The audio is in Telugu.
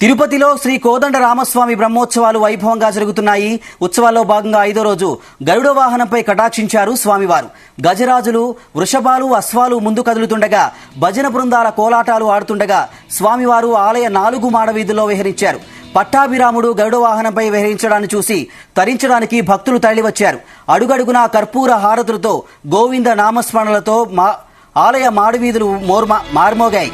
తిరుపతిలో శ్రీ కోదండ రామస్వామి బ్రహ్మోత్సవాలు వైభవంగా జరుగుతున్నాయి. ఉత్సవాల్లో భాగంగా 5వ రోజు గరుడ వాహనంపై కటాక్షించారు స్వామివారు. గజరాజులు, వృషభాలు, అశ్వాలు ముందు కదులుతుండగా భజన బృందాల కోలాటాలు ఆడుతుండగా స్వామివారు ఆలయ 4 మాడవీధుల్లో విహరించారు. పట్టాభిరాముడు గరుడ వాహనంపై విహరించడాన్ని చూసి తరించడానికి భక్తులు తరలివచ్చారు. అడుగడుగునా కర్పూర హారతులతో, గోవింద నామస్మరణలతో ఆలయ మాడవీధులు మార్మోగాయి.